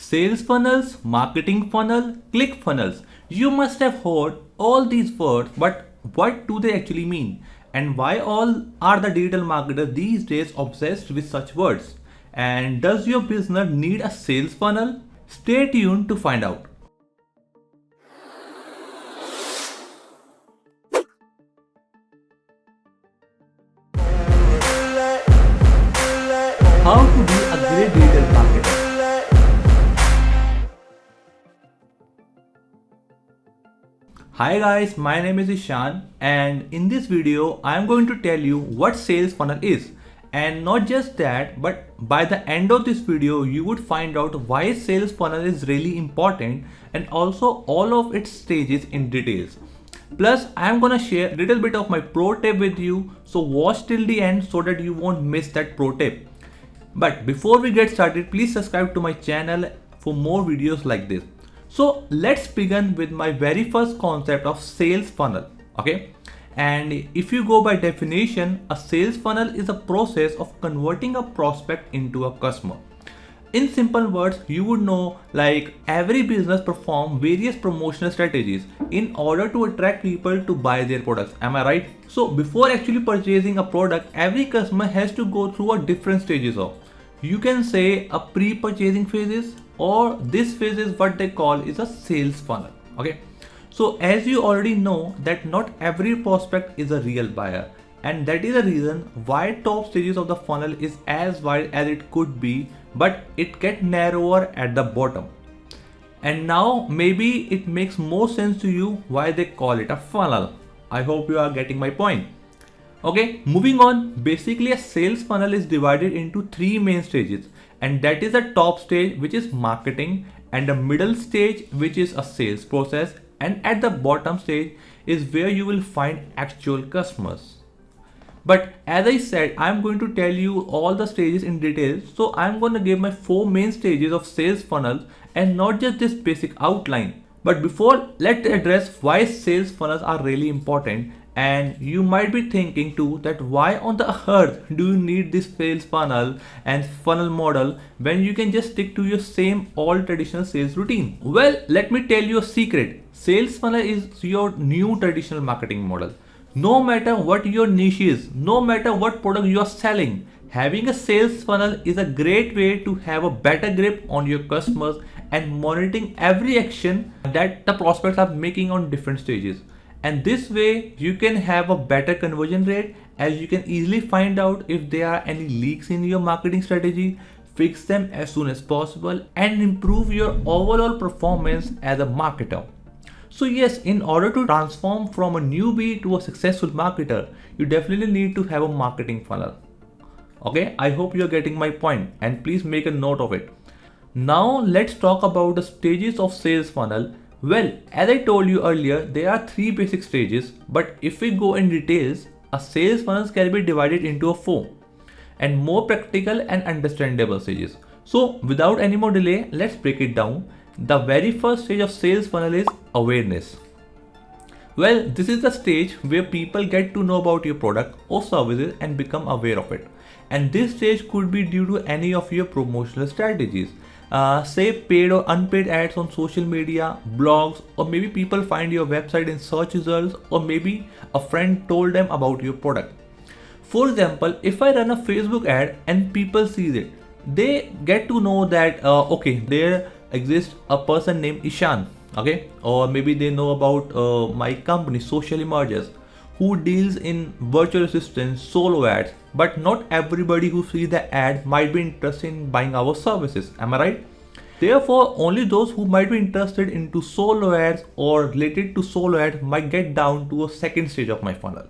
Sales funnels, marketing funnel, click funnels. You must have heard all these words, but what do they actually mean? And why all are the digital marketers these days obsessed with such words? And does your business need a sales funnel? Stay tuned to find out. How to be a great digital marketer? Hi guys, my name is Ishan, and in this video I am going to tell you what sales funnel is. And not just that, but by the end of this video you would find out why sales funnel is really important and also all of its stages in details. Plus I am gonna share a little bit of my pro tip with you, so watch till the end so that you won't miss that pro tip. But before we get started, please subscribe to my channel for more videos like this. So let's begin with my very first concept of sales funnel. Okay, and if you go by definition, a sales funnel is a process of converting a prospect into a customer. In simple words, you would know like every business perform various promotional strategies in order to attract people to buy their products. Am I right? So before actually purchasing a product, every customer has to go through a different stages of, you can say, a pre-purchasing phases, or this phase is what they call is a sales funnel. Okay, so as you already know that not every prospect is a real buyer, and that is the reason why top stages of the funnel is as wide as it could be, but it get narrower at the bottom. And now maybe it makes more sense to you why they call it a funnel. I hope you are getting my point. Okay, moving on. Basically a sales funnel is divided into three main stages, and that is the top stage, which is marketing, and the middle stage, which is a sales process, and at the bottom stage is where you will find actual customers. But as I said, I'm going to tell you all the stages in detail, so I'm going to give my four main stages of sales funnels and not just this basic outline. But before, let's address why sales funnels are really important. And you might be thinking too that why on the earth do you need this sales funnel and funnel model when you can just stick to your same old traditional sales routine? Well, let me tell you a secret. Sales funnel is your new traditional marketing model. No matter what your niche is, no matter what product you are selling, having a sales funnel is a great way to have a better grip on your customers and monitoring every action that the prospects are making on different stages. And this way you can have a better conversion rate, as you can easily find out if there are any leaks in your marketing strategy, fix them as soon as possible, and improve your overall performance as a marketer. So yes, in order to transform from a newbie to a successful marketer, you definitely need to have a marketing funnel. Okay, I hope you're getting my point, and please make a note of it. Now let's talk about the stages of sales funnel. Well, as I told you earlier, there are three basic stages, but if we go in details, a sales funnel can be divided into four and more practical and understandable stages. So without any more delay, let's break it down. The very first stage of sales funnel is awareness. Well, this is the stage where people get to know about your product or services and become aware of it. And this stage could be due to any of your promotional strategies. Say paid or unpaid ads on social media, blogs, or maybe people find your website in search results, or maybe a friend told them about your product. For example, if I run a Facebook ad and people see it, they get to know that okay, there exists a person named Ishan. Okay, or maybe they know about my company Social Emergers, who deals in virtual assistants, solo ads, but not everybody who sees the ad might be interested in buying our services. Am I right? Therefore, only those who might be interested into solo ads or related to solo ads might get down to a second stage of my funnel.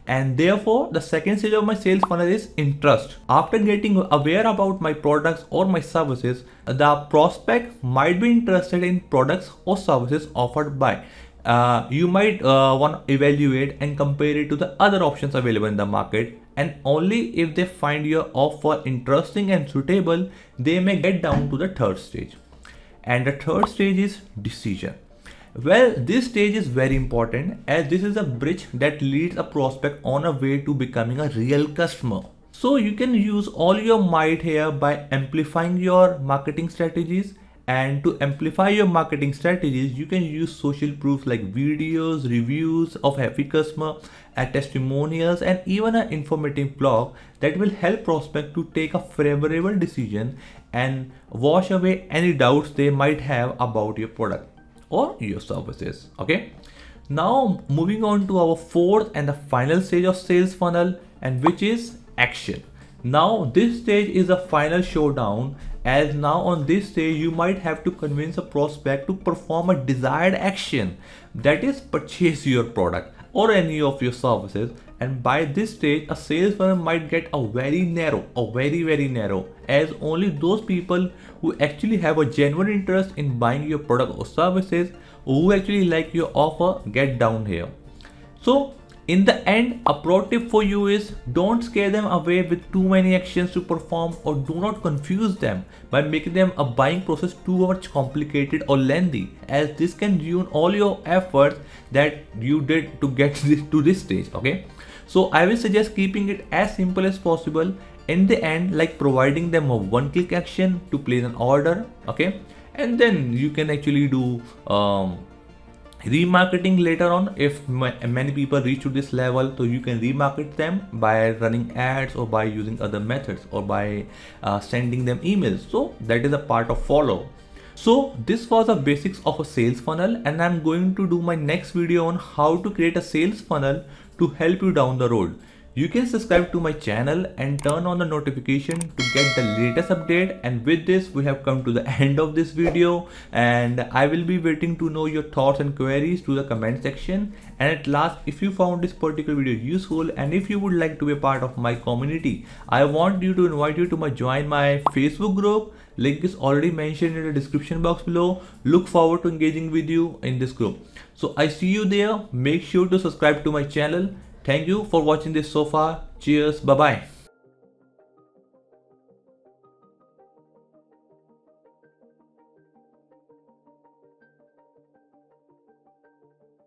And therefore, the second stage of my sales funnel is interest. After getting aware about my products or my services, the prospect might be interested in products or services offered by. You might want to evaluate and compare it to the other options available in the market, and only if they find your offer interesting and suitable, they may get down to the third stage. And the third stage is decision. Well, this stage is very important, as this is a bridge that leads a prospect on a way to becoming a real customer. So you can use all your might here by amplifying your marketing strategies And to amplify your marketing strategies, you can use social proof like videos, reviews of happy customer, and testimonials, and even an informative blog that will help prospect to take a favorable decision and wash away any doubts they might have about your product or your services. Okay. Now moving on to our fourth and the final stage of sales funnel, and which is action. Now this stage is a final showdown, as now on this stage you might have to convince a prospect to perform a desired action, that is purchase your product or any of your services. And by this stage a sales funnel might get a very narrow, as only those people who actually have a genuine interest in buying your product or services, who actually like your offer, get down here. So in the end, a pro tip for you is don't scare them away with too many actions to perform, or do not confuse them by making them a buying process too much complicated or lengthy, as this can ruin all your efforts that you did to get to this stage. Okay, so I will suggest keeping it as simple as possible. In the end, like providing them a one-click action to place an order. Okay, and then you can actually do remarketing later on. If many people reach to this level, so you can remarket them by running ads or by using other methods or by sending them emails. So that is a part of follow. So this was the basics of a sales funnel, and I'm going to do my next video on how to create a sales funnel to help you down the road. You can subscribe to my channel and turn on the notification to get the latest update. And with this, we have come to the end of this video, and I will be waiting to know your thoughts and queries to the comment section. And at last, if you found this particular video useful and if you would like to be a part of my community, I want you to invite you to join my Facebook group. Link is already mentioned in the description box below. Look forward to engaging with you in this group. So I see you there. Make sure to subscribe to my channel. Thank you for watching this so far. Cheers. Bye bye.